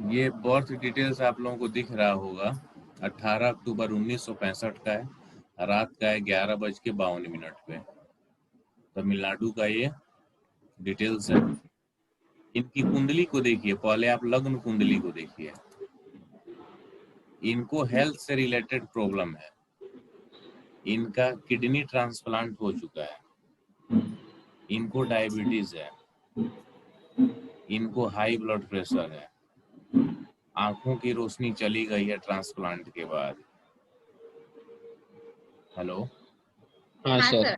ये birth details आप लोगों को दिख रहा होगा। 18 अक्टूबर 1965 का है, रात का है 11:52 पे। तमिलनाडु का ये डिटेल्स है। इनकी कुंडली को देखिए, पहले आप लग्न कुंडली को देखिए। इनको हेल्थ से रिलेटेड प्रॉब्लम है। इनका किडनी ट्रांसप्लांट हो चुका है, इनको डायबिटीज है, इनको हाई ब्लड प्रेशर है, आंखों की रोशनी चली गई है ट्रांसप्लांट के बाद। हेलो। हाँ सर।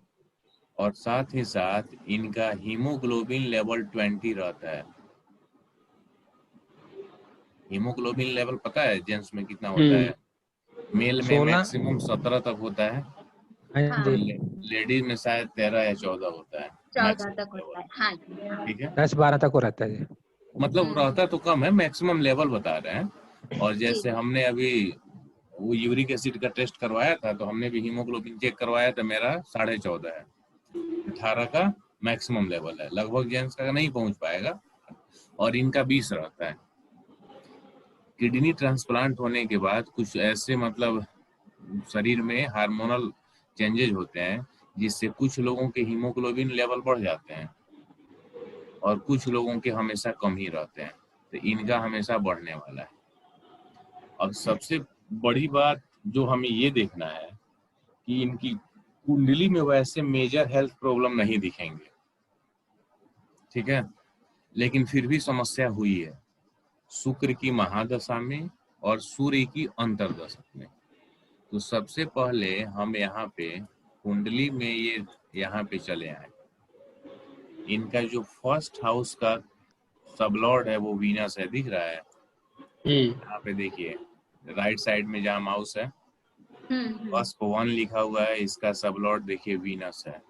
और साथ ही साथ इनका हीमोग्लोबिन लेवल 20 रहता है। हीमोग्लोबिन लेवल पता है जेंट्स में कितना होता है? मेल में 16। मैक्सिमम 17 तक होता है, हाँ जी। लेडीज में शायद 13 या 14 होता है 14 तक मैक्सिमम होता लेवल। है। हाँ जी, हाँ। ठीक है, 10-12 तक हो रहता है जी। मतलब रहता तो कम है, मैक्सिमम लेवल बता रहे हैं। और जी। जैसे हमने अभी वो यूरिक एसिड का टेस्ट करवाया था, तो हमने भी हीमोग्लोबिन चेक करवाया था, मेरा 14.5 है। 18 का मैक्सिमम लेवल है, लगभग जेंट्स का नहीं पहुंच पाएगा। और इनका 20 रहता है। किडनी ट्रांसप्लांट होने के बाद कुछ ऐसे मतलब शरीर में हार्मोनल चेंजेज होते हैं, जिससे कुछ लोगों के हीमोग्लोबिन लेवल बढ़ जाते हैं और कुछ लोगों के हमेशा कम ही रहते हैं। तो इनका हमेशा बढ़ने वाला है। अब सबसे बड़ी बात जो हमें ये देखना है कि इनकी कुंडली में वैसे मेजर हेल्थ प्रॉब्लम नहीं दिखेंगे, ठीक है, लेकिन फिर भी समस्या हुई है शुक्र की महादशा में और सूर्य की अंतर्दशा में। तो सबसे पहले हम यहाँ पे कुंडली में ये यहाँ पे चले आए। इनका जो फर्स्ट हाउस का सबलॉर्ड है वो वीनस है, दिख रहा है? यहाँ पे देखिए राइट साइड में जहाँ माउस है, फर्स्ट 1 लिखा हुआ है, इसका सबलॉर्ड देखिए वीनस है।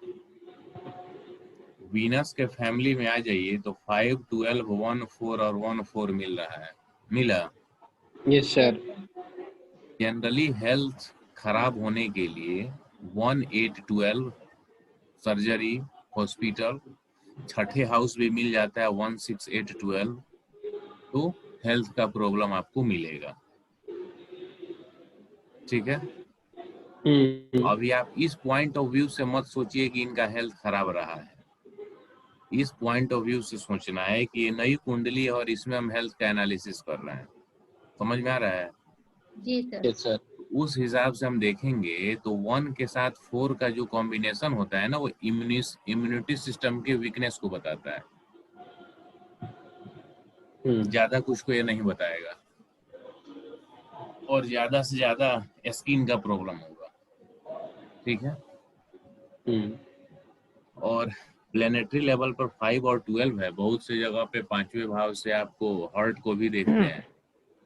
वीनस के फैमिली में आ जाइए तो 5, 12, 1, 4 और 1, 4 मिल रहा है। मिला? Yes sir. जनरली हेल्थ खराब होने के लिए 1, 8, 12 सर्जरी, हॉस्पिटल, छठे हाउस भी मिल जाता है 1, 6, 8, 12, तो हेल्थ का प्रॉब्लम आपको मिलेगा। ठीक है, अभी आप इस पॉइंट ऑफ व्यू से मत सोचिए कि इनका हेल्थ खराब रहा है। इस पॉइंट ऑफ व्यू से सोचना है कि ये नई कुंडली है और इसमें हम हेल्थ का एनालिसिस कर रहे हैं। समझ में आ रहा है? जी सर। Yes sir. उस हिसाब से हम देखेंगे तो 1 के साथ 4 का जो कॉम्बिनेशन होता है ना, वो इम्यूनिटी सिस्टम के वीकनेस को बताता है। ज्यादा कुछ को ये नहीं बताएगा। और ज्यादा से ज्यादा स्किन का प्रॉब्लम होगा। ठीक है, और प्लेनेटरी लेवल पर 5 और 12 है। बहुत से जगह पे 5वें भाव से आपको हार्ट को भी देखते हैं,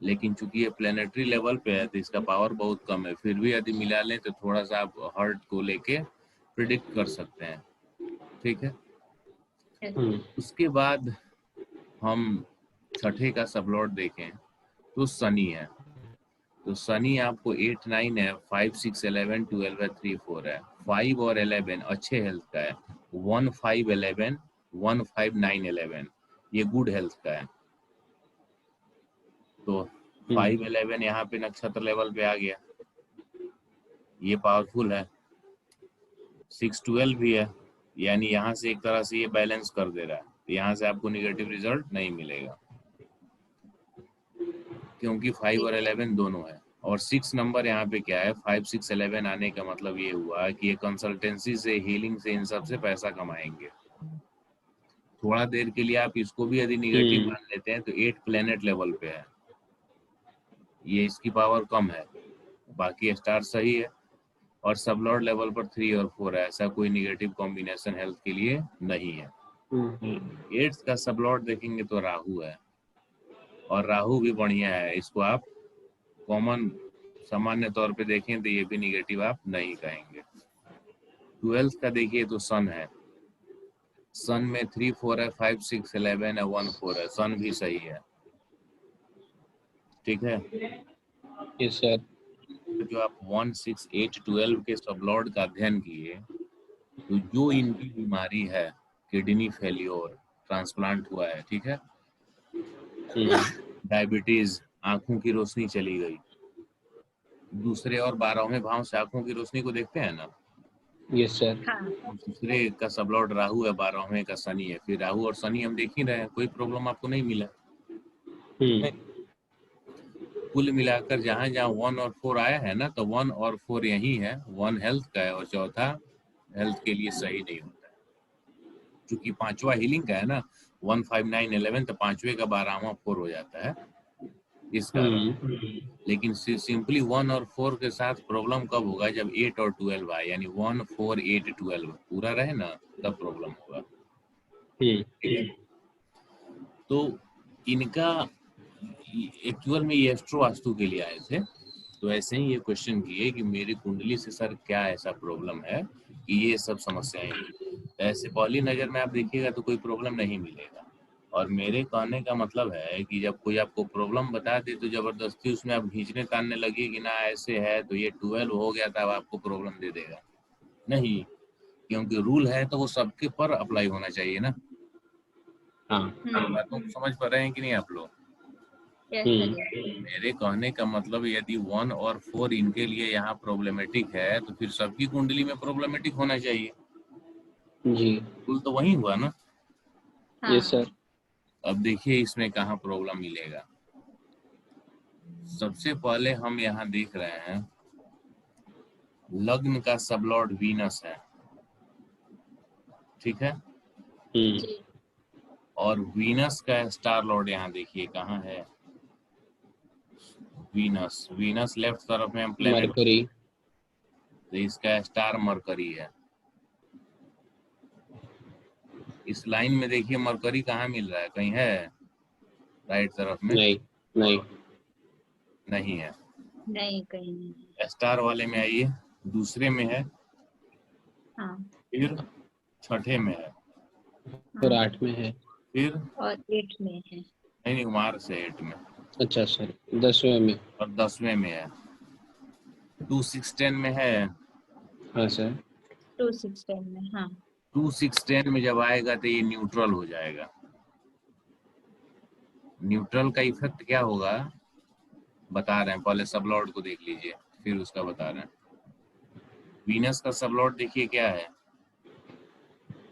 लेकिन चूंकि ये प्लेनेटरी लेवल पे है तो इसका पावर बहुत कम है। फिर भी यदि मिला लें तो थोड़ा सा आप हार्ट को लेके प्रिडिक्ट कर सकते हैं। ठीक है, उसके बाद हम छठे का सबलॉर्ड देखें तो शनि है। तो शनि आपको 8, 9 है, 5, 6, 11, 12 है, 3, 4 है। 5 और 11 अच्छे हेल्थ का है। 1, 5, 11, 1, 5, 9, 11 ये गुड हेल्थ का है। तो 5, 11 यहाँ पे नक्षत्र लेवल पे आ गया, ये पावरफुल है। 6, 12 भी है, यानी यहाँ से एक तरह से ये बैलेंस कर दे रहा है। तो यहाँ से आपको निगेटिव रिजल्ट नहीं मिलेगा, क्योंकि 5 और 11 दोनों है। और 6 नंबर यहाँ पे क्या है, 5, 6, 11 आने का मतलब ये हुआ कि ये कंसल्टेंसी से, हीलिंग से, इन सब से पैसा कमाएंगे। थोड़ा देर के लिए आप इसको भी यदि निगेटिव मान लेते हैं तो 8 प्लेनेट लेवल पे है, ये इसकी पावर कम है, बाकी स्टार सही है। और सबलॉर्ड लेवल पर 3 और 4 है, ऐसा कोई निगेटिव कॉम्बिनेशन हेल्थ के लिए नहीं है। 8th का सबलॉर्ड देखेंगे तो राहु है, और राहु भी बढ़िया है। इसको आप कॉमन सामान्य तौर पे देखें तो ये भी निगेटिव आप नहीं कहेंगे। 12th का देखिए तो सन है, सन में 3, 4 है, 5, 6, 11 है, 1, 4 है, सन भी सही है। ठीक है, यस सर। जो आप 1, 6, 8, 12 के सबलॉर्ड का अध्ययन किए, तो जो इनकी बीमारी है, किडनी फेल्योर, ट्रांसप्लांट हुआ है, ठीक है, डायबिटीज, आंखों की रोशनी चली गई। दूसरे और 12वें भाव से आंखों की रोशनी को देखते हैं ना। Yes sir. हाँ दूसरे का सब लॉर्ड राहु है, 12वें का शनि है, फिर राहु और शनि हम देख ही रहे हैं, कोई प्रॉब्लम आपको नहीं मिला। कुल मिलाकर जहां जहां 1 और 4 आया है ना, तो 1 और 4 यही है। 1 हेल्थ का है और चौथा हेल्थ के लिए सही नहीं होता है। क्योंकि पांचवा हीलिंग का है ना, 1 5 9 11, तो पांचवे का 12वां 4 हो जाता है इस कारण। लेकिन सिंपली 1 और 4 के साथ प्रॉब्लम कब होगा, जब 8 और 12 आए, यानी 1 4 8 12 पूरा रहे ना, तब प्रॉब्लम होगा। ठीक है? तो इनका एक्चुअल में ये एस्ट्रो वास्तु के लिए आए थे, तो ऐसे ही ये क्वेश्चन किए कि मेरी कुंडली से सर क्या ऐसा प्रॉब्लम है कि ये सब समस्याएं हैं। ऐसे पहली नजर में आप देखिएगा तो कोई प्रॉब्लम नहीं मिलेगा। और मेरे कहने का मतलब है कि जब कोई आपको प्रॉब्लम बता दे तो जबरदस्ती उसमें आप खींचने तानने लगे कि ना ऐसे है तो ये 12 हो गया था, अब आपको प्रॉब्लम दे देगा। नहीं, क्योंकि रूल है तो वो सबके पर अप्लाई होना चाहिए ना। हाँ। बातों को समझ पा रहे हैं कि नहीं आप लोग? Yes sir yes. मेरे कहने का मतलब यदि 1 और 4 इनके लिए यहाँ प्रॉब्लमेटिक है तो फिर सबकी कुंडली में प्रॉब्लमेटिक होना चाहिए। जी। कुल तो वही हुआ ना। हाँ यस सर। अब देखिए इसमें कहाँ प्रॉब्लम मिलेगा। सबसे पहले हम यहाँ देख रहे हैं लग्न का सबलॉर्ड वीनस है, ठीक है। जी और वीनस का स्टार लॉर्ड यहाँ देखिए कहाँ है, वीनस। वीनस लेफ्ट तरफ में हम प्लेनेट, मरकरी। तो इसका स्टार मरकरी है। इस लाइन में देखिए मरकरी कहाँ मिल रहा है, कहीं है राइट तरफ में? नहीं नहीं। नहीं है। नहीं कहीं नहीं। स्टार वाले में आइए, दूसरे में है, हाँ फिर छठे में है, फिर हाँ 8 में है। फिर और 8 में है। नहीं मार्च से 8 में, अच्छा सर, 10वें में। और 10वें में है। 2 6 10 में है। हाँ सर। 2 6 10 में हाँ। 2 6 10 में जब आएगा तो ये न्यूट्रल हो जाएगा। न्यूट्रल का इफेक्ट क्या होगा बता रहे हैं, पहले सबलॉर्ड को देख लीजिए फिर उसका बता रहे हैं। वीनस का सबलॉर्ड देखिए क्या है,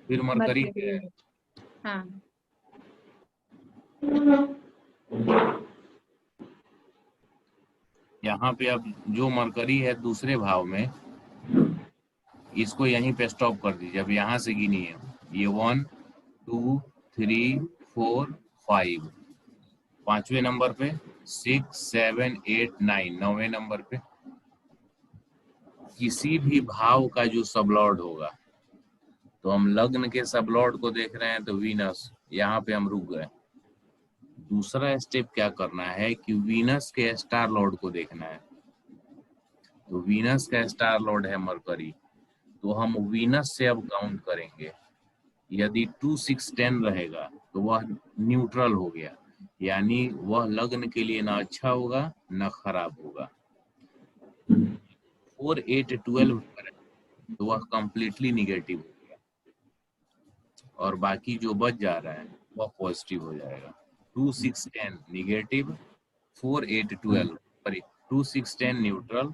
फिर मरकरी क्या है। मरकरी हाँ। यहाँ पे अब जो मरकरी है दूसरे भाव में, इसको यहीं पे स्टॉप कर दीजिए। अब यहाँ से गिनिए, ये 1 2 3 4 5, पांचवें नंबर पे 6 7 8 9, 9वें नंबर पे किसी भी भाव का जो सबलॉर्ड होगा, तो हम लग्न के सबलॉर्ड को देख रहे हैं तो वीनस, यहाँ पे हम रुक गए। दूसरा स्टेप क्या करना है कि वीनस के स्टार लॉर्ड को देखना है। तो वीनस का स्टार लॉर्ड है मरकरी, तो हम वीनस से अब काउंट करेंगे। यदि 2 6 10 रहेगा तो वह न्यूट्रल हो गया, यानी वह लग्न के लिए ना अच्छा होगा ना खराब होगा। 4 8 12 तो वह कंप्लीटली निगेटिव हो गया, और बाकी जो बच जा रहा है वह पॉजिटिव हो जाएगा। 2 6 10 निगेटिव, 4 8 12 सॉरी 2 6 10 न्यूट्रल,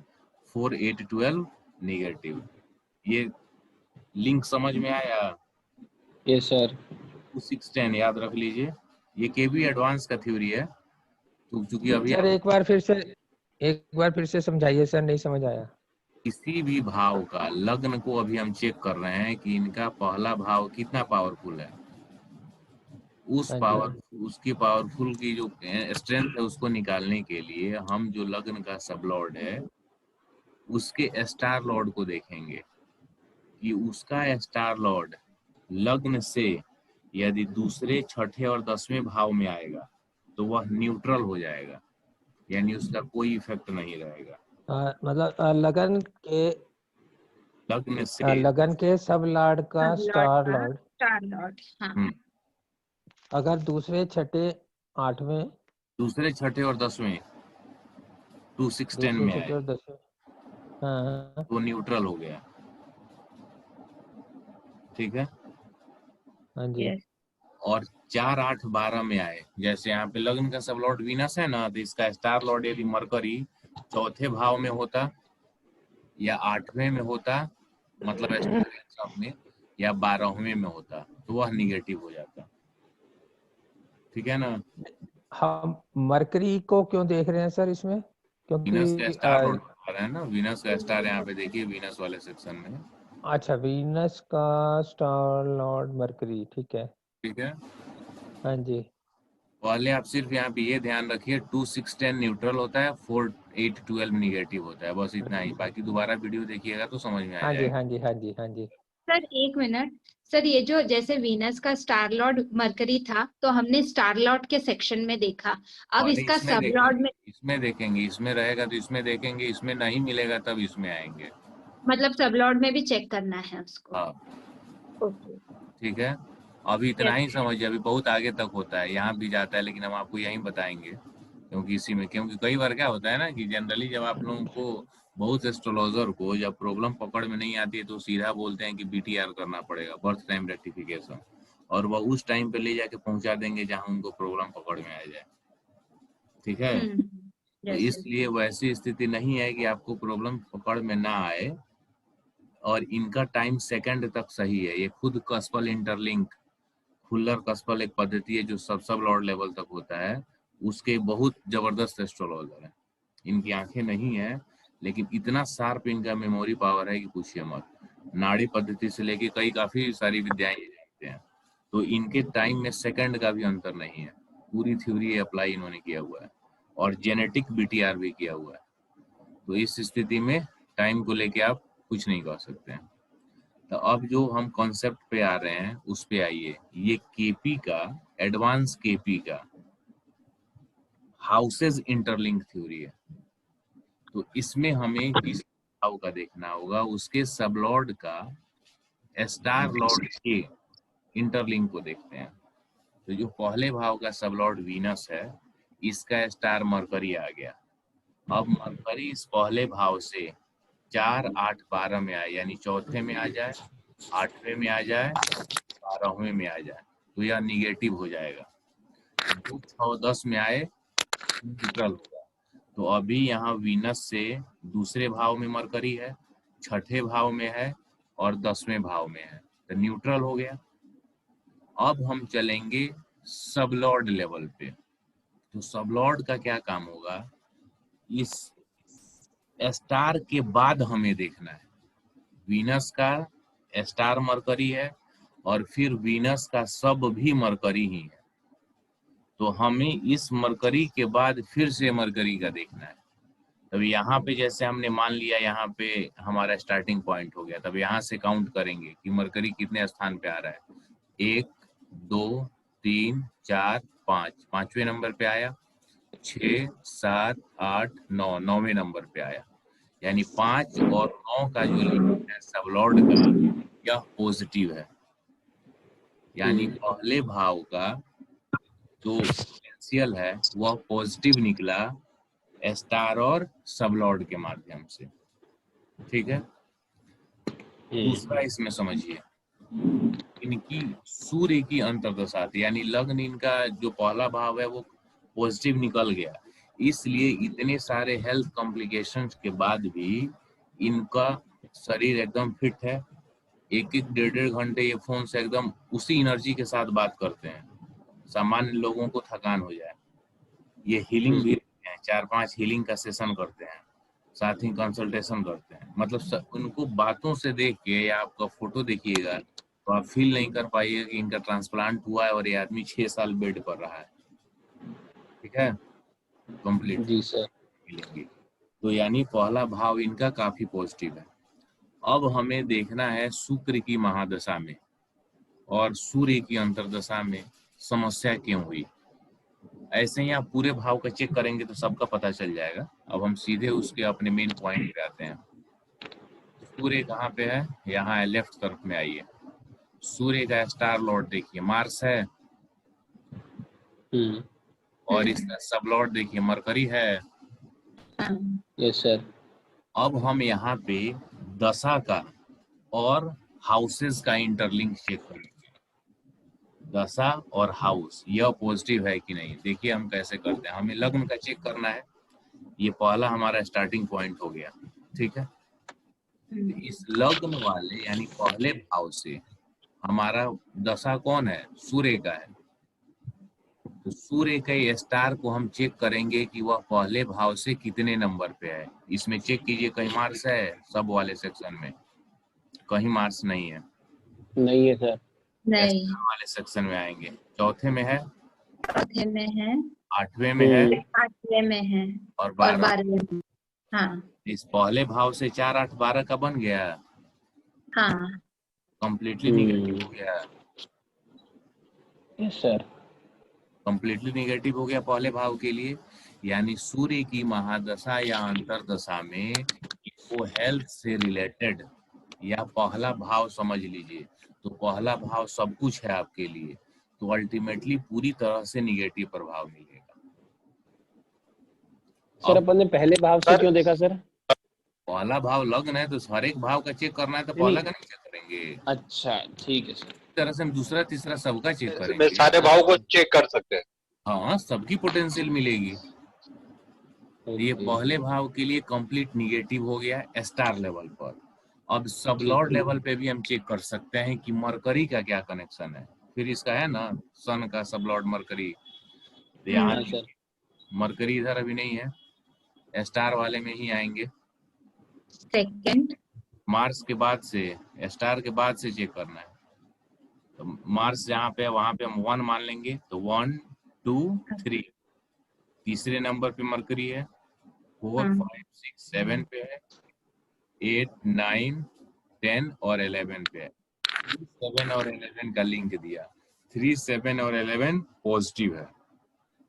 4 8 12 निगेटिव। ये लिंक समझ में आया? Yes sir. 2 6 10 याद रख लीजिए, ये केबी एडवांस का थ्योरी है। तो चूंकि अभी सर आप एक बार फिर से समझाइए सर, नहीं समझ आया। किसी भी भाव का लग्न को अभी हम चेक कर रहे हैं कि इनका पहला भाव कितना पावरफुल है, उस हाँ पावर जी। उसकी पावरफुल की जो स्ट्रेंथ है उसको निकालने के लिए हम जो लग्न का सब लॉर्ड है उसके स्टार लॉर्ड को देखेंगे कि उसका स्टार लॉर्ड लग्न से यदि दूसरे छठे और 10वें भाव में आएगा तो वह न्यूट्रल हो जाएगा, यानी उसका कोई इफेक्ट नहीं रहेगा। मतलब लग्न से लगन के सब लॉर्ड का सब लॉर्ड स्टार का लॉर्ड स्टार लॉर्ड हाँ। अगर दूसरे छठे 8वें, दूसरे छठे और 10वें 2 6 10 दूसरे में छठे आए और 10वें, हाँ तो न्यूट्रल हो गया, ठीक है। हाँ जी। यस और 4, 8, 12 में आए, जैसे यहाँ पे लग्न का सब लॉर्ड वीनस है ना, तो इसका स्टार लॉर्ड यदि मरकरी चौथे भाव में होता या 8वें में होता, मतलब स्टार में, या 12वें में होता, तो वह निगेटिव हो जाता। ठीक है ना। हम मरकरी को क्यों देख रहे हैं सर इसमें? वीनस का क्योंकि स्टार लॉर्ड बता रहे हैं ना, वीनस का स्टार यहाँ पे देखिए, वीनस वाले सेक्शन में। अच्छा, वीनस का स्टार लॉर्ड मरकरी, ठीक है। ठीक है, हाँ जी। पहले आप सिर्फ यहाँ पे ये ध्यान रखिए 2, 6, 10 न्यूट्रल होता है, 4, 8, 12 निगेटिव होता है, बस इतना ही। बाकी दोबारा वीडियो देखिएगा तो समझ में आ हाँ जी, जाएगा। हाँ जी, हाँ जी, हाँ जी। सर एक मिनट, सर ये जो जैसे वीनस का स्टार लॉर्ड मरकरी था तो हमने स्टार लॉर्ड के सेक्शन में देखा, अब पहले इसका इसमें सब लॉर्ड देखेंगे, में इसमें देखेंगे, इसमें रहेगा तो इसमें देखेंगे, इसमें नहीं मिलेगा तब इसमें आएंगे। मतलब सब लॉर्ड में भी चेक करना है उसको। हाँ ओके। ठीक है, अभी इतना ही समझिए, अभी बहुत आगे तक होता है, यहाँ भी जाता है, लेकिन हम आपको यहीं बताएंगे, क्योंकि इसी में, क्योंकि कई बार क्या होता है ना कि जनरली जब आप लोगों को, बहुत एस्ट्रोलॉजर को जब प्रॉब्लम पकड़ में नहीं आती है तो सीधा बोलते हैं कि BTR करना पड़ेगा, बर्थ टाइम रेक्टिफिकेशन, और वह उस टाइम पे ले जाके पहुंचा देंगे जहां उनको प्रॉब्लम पकड़ में आ जाए। ठीक है, तो जैसे इसलिए वैसी स्थिति नहीं है कि आपको प्रॉब्लम पकड़ में ना आए, और इनका टाइम सेकंड तक सही है। ये खुद कस्पल इंटरलिंक, फुल्लर कस्पल एक पद्धति है जो सब लॉर्ड लेवल तक होता है, उसके बहुत जबरदस्त एस्ट्रोलॉजर है। इनकी आंखें नहीं है, लेकिन इतना शार्प इनका मेमोरी पावर है कि पूछिए मत। नाड़ी पद्धति से लेके कई काफी सारी विद्याएं ये जानते हैं, तो इनके टाइम में सेकंड का भी अंतर नहीं है। पूरी थ्योरी अप्लाई इन्होंने किया हुआ है, और जेनेटिक BTR भी किया हुआ है। तो इस स्थिति में टाइम को लेके आप कुछ नहीं कर सकते हैं। तो अब जो हम कॉन्सेप्ट पे आ रहे हैं उस पे आइए। ये KP का, एडवांस KP का हाउसेज इंटरलिंक थ्योरी है। तो इसमें हमें किस भाव का देखना होगा, उसके सबलॉर्ड का स्टार लॉर्ड के इंटरलिंक को देखते हैं। तो जो पहले भाव का सबलॉर्ड वीनस है, इसका स्टार मरकरी आ गया। अब मरकरी इस पहले भाव से 4, 8, 12 में आए, यानी चौथे में आ जाए, 8वें में आ जाए, 12वें में आ जाए, तो यह निगेटिव हो जाएगा। 2, 6, 10 में आए, न्यूट्रल होगा। तो अभी यहाँ वीनस से दूसरे भाव में मरकरी है, छठे भाव में है, और 10वें भाव में है, तो न्यूट्रल हो गया। अब हम चलेंगे सबलॉर्ड लेवल पे। तो सबलॉर्ड का क्या काम होगा, इस स्टार के बाद हमें देखना है। वीनस का स्टार मरकरी है, और फिर वीनस का सब भी मरकरी ही है, तो हमें इस मरकरी के बाद फिर से मरकरी का देखना है। तब यहाँ पे जैसे हमने मान लिया, यहाँ पे हमारा स्टार्टिंग पॉइंट हो गया, तब यहाँ से काउंट करेंगे कि मरकरी कितने स्थान पे आ रहा है। 1, 2, 3, 4, 5, 5वें नंबर पे आया, 6, 7, 8, 9, 9वें नंबर पे आया, यानी 5 और 9 का जो लिंक है सबलॉर्ड का, यह पॉजिटिव है। यानी पहले भाव का जो पोटेंशियल है वह पॉजिटिव निकला स्टार और सबलॉर्ड के माध्यम से। ठीक है, दूसरा इसमें समझिए, इनकी सूर्य की अंतर्दशा थी, यानी लग्न इनका जो पहला भाव है वो पॉजिटिव निकल गया, इसलिए इतने सारे हेल्थ कॉम्प्लिकेशंस के बाद भी इनका शरीर एकदम फिट है। 1-1, 1.5 घंटे ये फोन से एकदम उसी एनर्जी के साथ बात करते हैं, सामान्य लोगों को थकान हो जाए। ये हीलिंग भी हैं, 4-5 हीलिंग का सेशन करते हैं, साथ ही कंसल्टेशन करते हैं। मतलब उनको बातों से देख के, या आपका फोटो देखिएगा तो आप फील नहीं कर पाइएगा कि इनका ट्रांसप्लांट हुआ है और ये आदमी 6 साल बेड पर रहा है। ठीक है, कंप्लीट जी सर। मिलेंगे। तो यानी पहला भाव इनका काफी पॉजिटिव है। अब हमें देखना है शुक्र की महादशा में और सूर्य की अंतर्दशा में समस्या क्यों हुई। ऐसे ही आप पूरे भाव का चेक करेंगे तो सबका पता चल जाएगा। अब हम सीधे उसके अपने मेन पॉइंट पे आते हैं। सूर्य कहाँ पे है, यहाँ है, लेफ्ट तरफ में आइए। सूर्य का स्टार लॉर्ड देखिए मार्स है, और इसका सब लॉर्ड देखिए मरकरी है। Yes sir. अब हम यहाँ पे दशा का और हाउसेस का इंटरलिंक चेक करेंगे। दशा और हाउस यह पॉजिटिव है कि नहीं। देखिए हम कैसे करते हैं, हमें लग्न का चेक करना है। ये पहला हमारा स्टार्टिंग पॉइंट हो गया, ठीक है। तो इस लग्न वाले यानी पहले भाव से हमारा दशा कौन है, सूर्य का है। तो सूर्य के स्टार को हम चेक करेंगे कि वह पहले भाव से कितने नंबर पे है। इसमें चेक कीजिए कहीं मार्क्स है, सब वाले सेक्शन में कहीं मार्क्स नहीं है। नहीं है सर। नहीं, स्टार वाले सेक्शन में आएंगे, चौथे में है, चौथे में है, आठवें में है आठवें में है और और 12। 12वें में। हाँ इस पहले भाव से 4 8 12 का बन गया, हाँ कंप्लीटली निगेटिव हो गया। Yes sir. कंप्लीटली निगेटिव हो गया पहले भाव के लिए। यानी सूर्य की महादशा या अंतरदशा में वो हेल्थ से रिलेटेड या पहला भाव समझ लीजिए, तो पहला भाव सब कुछ है आपके लिए, तो अल्टीमेटली पूरी तरह से निगेटिव प्रभाव मिलेगा। सर अब अपन ने पहले भाव से क्यों देखा सर? पहला भाव लग्न है तो हर एक भाव का चेक करना है, तो नहीं, पहला का नहीं चेक करेंगे। अच्छा ठीक है सर। इस तरह से हम दूसरा तीसरा सबका चेक मैं करेंगे। सारे भाव को चेक कर सकते हैं। हाँ, सबकी पोटेंशियल मिलेगी। ये ओके, पहले भाव के लिए कंप्लीट निगेटिव हो गया स्टार लेवल पर। अब सब ठीक लॉर्ड है। लेवल पे भी हम चेक कर सकते हैं कि मरकरी का क्या कनेक्शन है। फिर इसका है ना सन का सब लॉर्ड मरकरी, तो यहाँ हाँ सर। मरकरी इधर अभी नहीं है, स्टार वाले में ही आएंगे। सेकंड, मार्स के बाद से, स्टार के बाद से चेक करना है। तो मार्स जहाँ पे है वहां पे हम 1 मान लेंगे, तो 1 2 3। तीसरे नंबर पे मरकरी है, 4 5 6 7 पे है, 8 9 10 और 11 पे है। 7 और 11 का लिंक दिया, 3 7 और 11 पॉजिटिव है,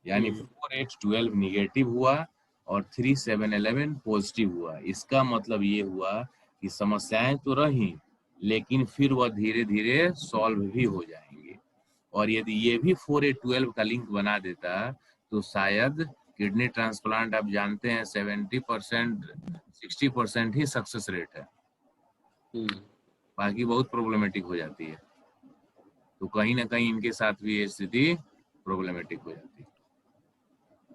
यानी 4 8 12 निगेटिव हुआ और 3 7 11 पॉजिटिव हुआ। इसका मतलब ये हुआ कि समस्याएं तो रही, लेकिन फिर वह धीरे धीरे सॉल्व भी हो जाएंगे। और यदि ये भी 4 8 12 का लिंक बना देता तो शायद किडनी ट्रांसप्लांट, आप जानते हैं 70% 60% ही सक्सेस रेट है, बाकी बहुत प्रॉब्लमेटिक हो जाती है। तो कहीं ना कहीं इनके साथ भी ये स्थिति प्रॉब्लमेटिक हो जाती है।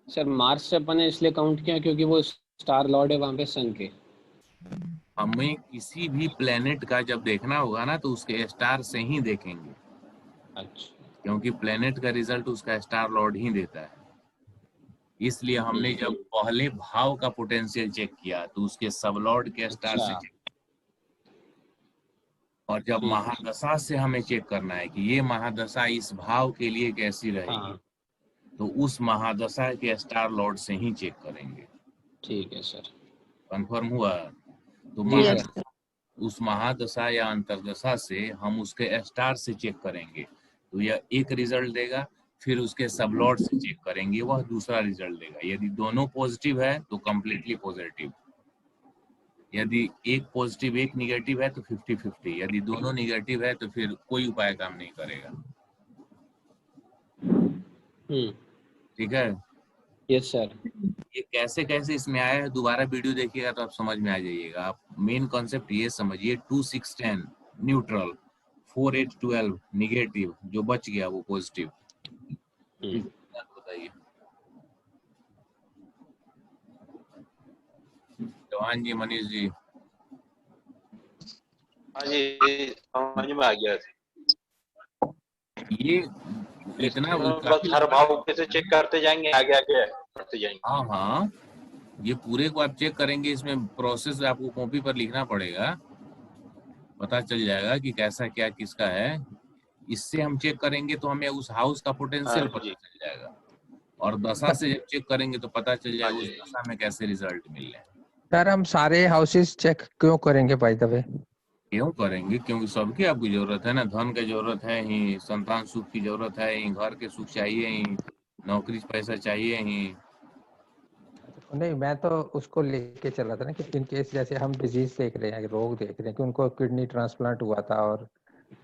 सर मार्स से अपन ने इसलिए काउंट किया क्योंकि वो स्टार लॉर्ड है वहां पे सन के। हमें किसी भी प्लेनेट का जब देखना होगा ना तो उसके स्टार से ही देखेंगे, अच्छा, क्योंकि प्लेनेट का रिजल्ट उसका स्टार लॉर्ड ही देता है। इसलिए हमने जब पहले भाव का पोटेंशियल चेक किया तो उसके सब लॉर्ड के स्टार से अच्छा, चेक, और जब ठीक। महादशा से हमें चेक करना है कि ये महादशा इस भाव के लिए कैसी रहेगी, हाँ तो उस महादशा के स्टार लॉर्ड से ही चेक करेंगे। ठीक है सर। कंफर्म हुआ? तो यस सर। उस महादशा या अंतरदशा से हम उसके स्टार से चेक करेंगे, तो यह एक रिजल्ट देगा। फिर उसके सब लॉर्ड से चेक करेंगे, वह दूसरा रिजल्ट देगा। यदि दोनों पॉजिटिव है तो कंप्लीटली पॉजिटिव, यदि एक पॉजिटिव एक निगेटिव है तो 50-50, यदि दोनों निगेटिव है तो फिर कोई उपाय काम नहीं करेगा। ठीक है, यस सर। ये कैसे कैसे इसमें आया है दोबारा वीडियो देखिएगा तो आप समझ में आ जाइएगा। आप मेन कॉन्सेप्ट ये समझिए, 2 6 10 न्यूट्रल, 4 8 12 निगेटिव, जो बच गया वो पॉजिटिव। बताइए जवान जी, मनीष जी। हाँ जी, समझ में आ गया। ये इतना बस हर भाव कैसे चेक करते जाएंगे, आगे आगे करते जाएंगे। हाँ हाँ, ये पूरे को आप चेक करेंगे, इसमें प्रोसेस आपको कॉपी पर लिखना पड़ेगा, पता चल जाएगा कि कैसा क्या किसका है। इससे हम चेक करेंगे तो हमें उस हाउस का पोटेंशियल हाँ पता जी। चल जाएगा, और दशा से जब चेक करेंगे तो पता चल हाँ जाएगा उस जी। दशा में कैसे रिजल्ट मिल रहे हैं। सर हम सारे हाउसेस चेक क्यों करेंगे बाय द वे? क्यों करेंगे? क्योंकि सबकी आपकी जरूरत है ना, धन की जरूरत है ही, संतान सुख की जरूरत है ही, घर के सुख चाहिए ही, नौकरी पैसा चाहिए ही। नहीं, मैं तो उसको लेके चल रहा था ना कि इन केस जैसे हम डिजीज देख रहे हैं, रोग देख रहे हैं कि उनको किडनी ट्रांसप्लांट हुआ था और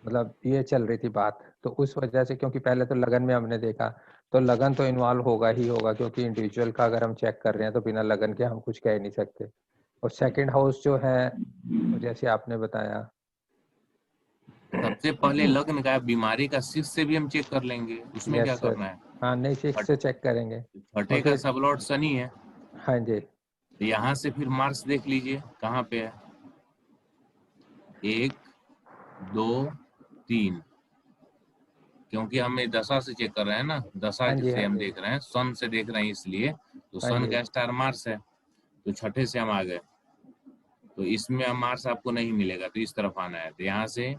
मतलब ये चल रही थी बात, तो उस वजह से, क्योंकि पहले तो लगन में हमने देखा, तो लगन तो इन्वॉल्व होगा ही होगा, क्योंकि इंडिविजुअल का अगर हम चेक कर रहे हैं तो बिना लगन के हम कुछ कह नहीं सकते। और सेकंड हाउस जो है, तो जैसे आपने बताया सबसे पहले लग्न का बीमारी का 6 से भी हम चेक कर लेंगे, उसमें क्या यस सर। करना है। हाँ नहीं 6 से चेक करेंगे। छठे और का फिर सब लॉर्ड शनि है, हाँ जी तो यहाँ से फिर मार्स देख लीजिए कहाँ पे है, 1 2 3, क्योंकि हमें दशा से चेक कर रहे हैं ना, दशा हाँ जी से हाँ हम जी देख रहे हैं, सन से देख रहे हैं इसलिए, तो हाँ सन जी का स्टार मार्स है, तो छठे से हम आ गए, तो इसमें अब मार्स आपको नहीं मिलेगा, तो इस तरफ आना है, तो यहाँ से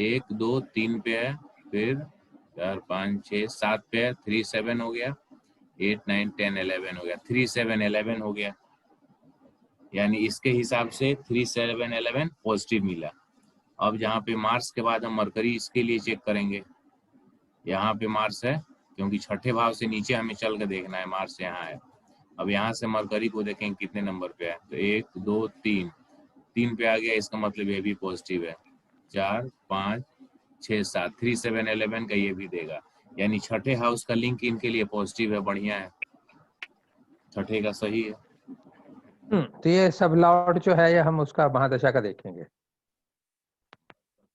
1 2 3 पे है, फिर 4 5 6 7 पे है, 3 7 हो गया, 8 9 10 11 हो गया, 3 7 11 हो गया, यानी इसके हिसाब से 3 7 11 पॉजिटिव मिला। अब जहाँ पे मार्स के बाद हम मरकरी इसके लिए चेक करेंगे, यहाँ पे मार्स है, क्योंकि छठे भाव से नीचे हमें चल के देखना है, मार्स यहाँ है। अब यहाँ से मरकरी को देखेंगे कितने नंबर पे है, तो 1 2 3 3 पे आ गया, इसका मतलब ये भी पॉजिटिव है, 4 5 6 7 3 7 11 का ये भी देगा, यानी छठे हाउस का लिंक इनके लिए पॉजिटिव है, बढ़िया है, छठे का सही है। तो ये सब लॉर्ड जो है ये हम उसका महादशा का देखेंगे।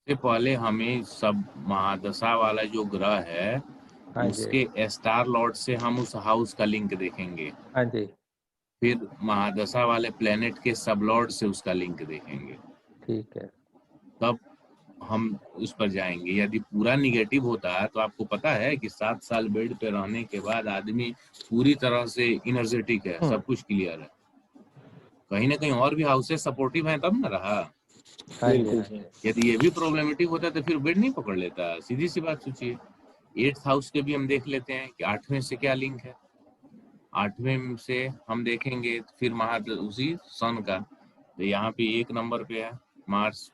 सबसे पहले हमें सब महादशा वाला जो ग्रह है हाँ जी उसके स्टार लॉर्ड से हम उस हाउस का लिंक देखेंगे, हाँ जी फिर महादशा वाले प्लेनेट के सब लॉर्ड से उसका लिंक देखेंगे, ठीक है। तब हम उस पर जाएंगे। यदि पूरा निगेटिव होता है तो आपको पता है कि 7 साल बेड पे रहने के बाद आदमी पूरी तरह से इनर्जेटिक है, सब कुछ क्लियर है, कहीं ना कहीं और भी हाउसेस सपोर्टिव हैं तब ना रहा। हाँ जी बिल्कुल हाँ सर। जी यदि ये भी प्रॉब्लमेटिक होता तो फिर बेड नहीं पकड़ लेता, सीधी सी बात सोचिए। 8th हाउस के भी हम देख लेते हैं कि 8वें से क्या लिंक है, 8वें से हम देखेंगे फिर उसी सन का, तो यहाँ पे 1 नंबर पे है मार्स,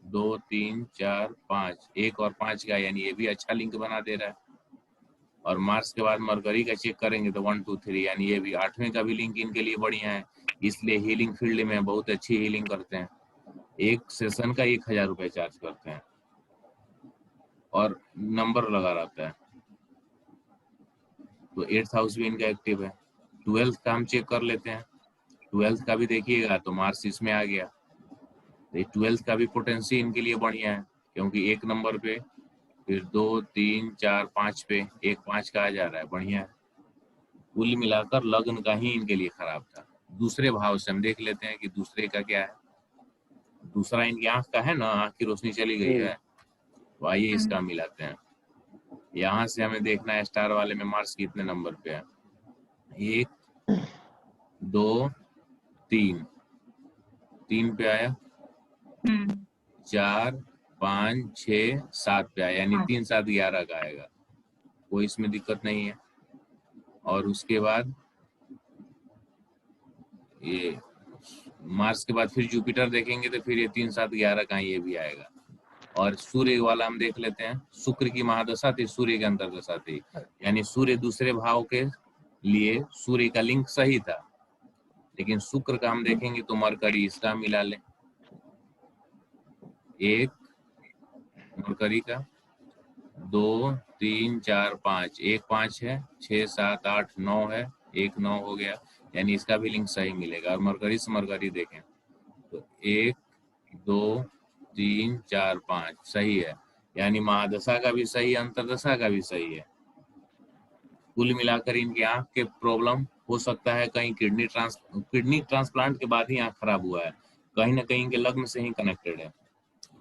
2 3 4 5, 1 और 5 का, यानी ये भी अच्छा लिंक बना दे रहा है। और मार्स के बाद मरकरी का चेक करेंगे तो 1 2 3, यानी ये भी 8वें का भी लिंक इनके लिए बढ़िया है, इसलिए हीलिंग फील्ड में बहुत अच्छी हीलिंग करते हैं, एक सेशन का 1000 रुपए चार्ज करते हैं और नंबर लगा रहता है, तो 8th हाउस भी इनका एक्टिव है। 12th का हम चेक कर लेते हैं, 12th का भी देखिएगा तो मार्स इसमें आ गया, तो 12th का भी पोटेंशियल इनके लिए बढ़िया है, क्योंकि 1 नंबर पे, फिर 2 3 4 5 पे, 1 5 का आ जा रहा है, बढ़िया है। कुल मिलाकर लग्न का ही इनके लिए खराब था। दूसरे भाव से हम देख लेते हैं कि दूसरे का क्या है, दूसरा इनकी आंख का है ना, आंख की रोशनी चली गई है, तो आइए इसका मिलाते हैं। यहाँ से हमें देखना है स्टार वाले में मार्स कितने नंबर पे है, 1 2 3 3 पे आया, 4 5 6 7 पे आया, यानी 3 7 11 का आएगा, कोई इसमें दिक्कत नहीं है। और उसके बाद ये मार्स के बाद फिर जुपिटर देखेंगे तो फिर ये 3 7 11 का ये भी आएगा। और सूर्य वाला हम देख लेते हैं, शुक्र की महादशा थी, सूर्य के अंतर्दशा थी, यानी सूर्य दूसरे भाव के लिए सूर्य का लिंक सही था, लेकिन शुक्र का हम देखेंगे तो मरकरी इसका मिला लें, 1 मरकरी का, 2 3 4 5, 1 5 है, 6 7 8 9 है, 1 9 हो गया, यानी इसका भी लिंक सही मिलेगा। और मरकरी से मरकरी देखें तो 1 2 3 4 5 सही है, यानी महादशा का भी सही, अंतरदशा का भी सही है। कुल मिलाकर इनकी आंख के प्रॉब्लम हो सकता है कहीं किडनी ट्रांसप्लांट के बाद ही आंख खराब हुआ है, कहीं ना कहीं इनके लग्न से ही कनेक्टेड है।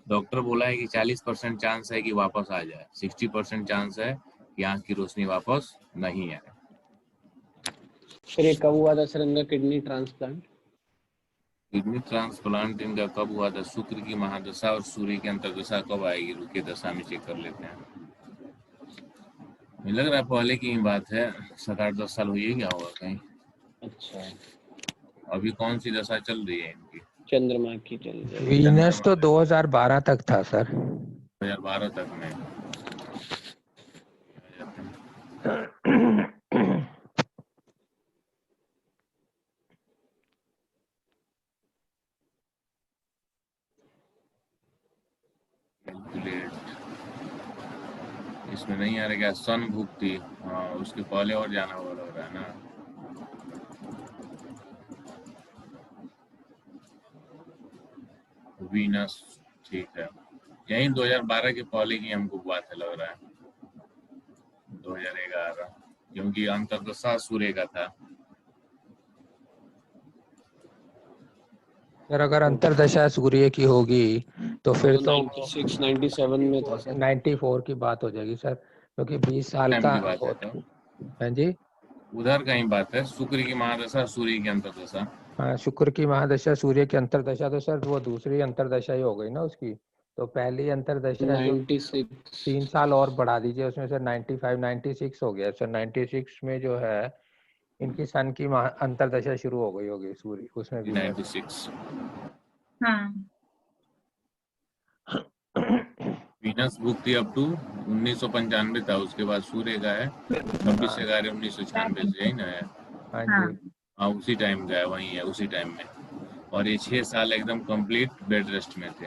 डॉक्टर बोला है कि 40% चांस है कि वापस आ जाए, 60% चांस है कि आंख की रोशनी वापस नहीं आए। फिर ये कब हुआ था सर इनका किडनी ट्रांसप्लांट? किडनी ट्रांसप्लांट इनका कब हुआ था, शुक्र की महादशा और सूर्य की अंतर्दशा कब आएगी, रुके दशा में चेक कर लेते हैं। मुझे लग रहा है पहले की ही बात है, 7 8 10 साल हुई क्या होगा कहीं। अच्छा, अभी कौन सी दशा चल रही है इनकी? चंद्रमा की चल रही है। वीनस तो 2012 तक था सर। 2012 तक में। इसमें नहीं आ रहा क्या, सन भुक्ति, हाँ उसके पहले और जाना वाला हो रहा है ना। वीनस ठीक है, यही 2012 के पहले की हमको बात है, लग रहा है 2011, क्योंकि अंतर्दशा सूर्य का था। सर अगर अंतर्दशा सूर्य की होगी तो फिर तो 96 97 में था सर। 94 की बात हो जाएगी सर, क्योंकि 20 साल टाइम का की बात है तो हाँ जी, उधर कहीं बात है, शुक्र की महादशा सूर्य की अंतर्दशा। हाँ शुक्र की महादशा सूर्य की अंतर्दशा, तो सर वो दूसरी अंतर्दशा ही हो गई ना उसकी। तो पहली अंतर्दशा जो 96 3 साल और बढ़ा दीजिए उसमें सर 95 96 हो गया सर। 96 में जो है इनकी सन की अंतर्दशा शुरू हो गई होगी सूर्य उसमें भी। 96 हाँ वीनस बुक थी अप टू 1995 था, उसके बाद सूर्य का है 26/11/1996 से, यही ना है? हाँ हाँ जी, हाँ उसी टाइम का है, वही है उसी टाइम में। और ये 6 साल एकदम कंप्लीट बेड रेस्ट में थे।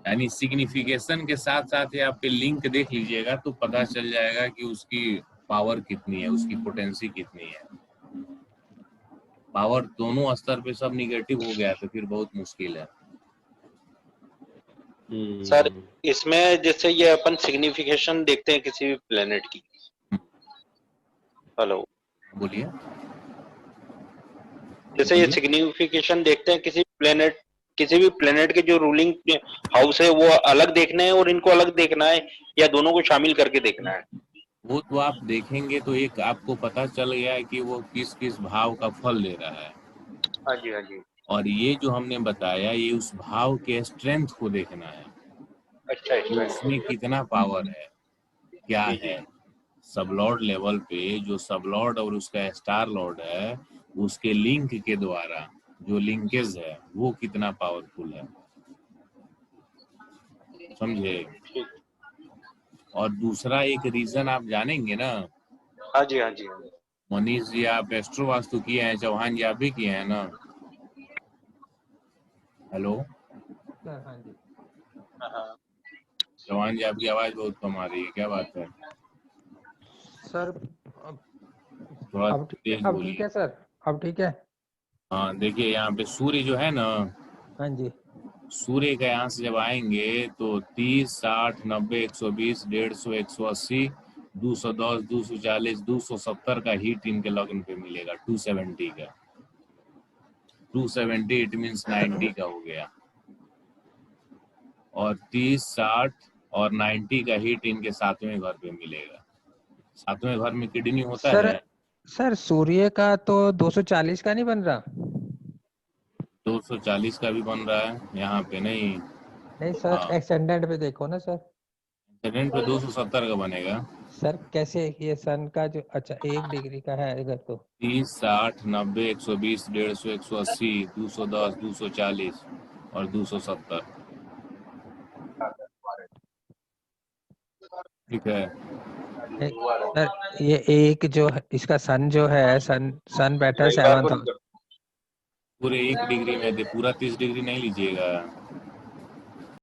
यानी सिग्निफिकेशन के साथ साथ ये आपके लिंक देख लीजिएगा तो पता चल जाएगा कि उसकी पावर कितनी है, उसकी पोटेंसी कितनी है। पावर दोनों स्तर पे सब निगेटिव हो गया तो फिर बहुत मुश्किल है। सर इसमें जैसे ये अपन सिग्निफिकेशन देखते हैं किसी भी प्लेनेट की। हेलो, बोलिए। जैसे ये सिग्निफिकेशन देखते हैं किसी भी प्लेनेट के जो रूलिंग हाउस है वो अलग देखना है और इनको अलग देखना है, या दोनों को शामिल करके देखना है? वो तो आप देखेंगे तो एक आपको पता चल गया है कि वो किस किस भाव का फल दे रहा है। हाँ जी, हाँ जी। और ये जो हमने बताया ये उस भाव के स्ट्रेंथ को देखना है, अच्छा तो उसमें कितना पावर है, क्या जी, जी। है। सबलॉर्ड लेवल पे जो सबलॉर्ड और उसका स्टार लॉर्ड है उसके लिंक के द्वारा जो लिंकेज है वो कितना पावरफुल है, समझे। और दूसरा एक रीजन आप जानेंगे ना, हाँ जी, हाँ जी, हाँ जी। मनीष जी आप एस्ट्रो वास्तु किए हैं, चौहान जी आप भी किए हैं ना? हेलो सर हाँ जी। हाँ, चौहान जी आपकी आवाज बहुत कम आ रही है, क्या बात है? सर थोड़ा अब ठीक है, तेज अब ठीक बोलिए। है सर, अब ठीक है। हाँ देखिए यहाँ पे सूर्य जो है ना, हाँ जी सूर्य का यहाँ से जब आएंगे तो 30 60 90 120 150 180 210 240 270 का हीट इनके लग्न पे मिलेगा। 270 का 270 इट मीन्स 90 का हो गया। और 30 60 और 90 का हीट इनके 7वें घर पे मिलेगा। 7वें घर में किडनी होता सर। है। सर सूर्य का तो 240 का नहीं बन रहा? 240 का भी बन रहा है, यहाँ पे नहीं। नहीं सर, हाँ एक्सटेंडेंट पे देखो ना सर। सेकेंड पे 270 का बनेगा। सर कैसे ये सन का जो, अच्छा 1 डिग्री का है इधर तो। 30 60 90 120 150 180 210 240 और 270। ठीक है। सर ये एक जो इसका सन जो है, सन सन बैठा है 7,000। पूरे 1 डिग्री में दे, पूरा 30 डिग्री नहीं लीजिएगा।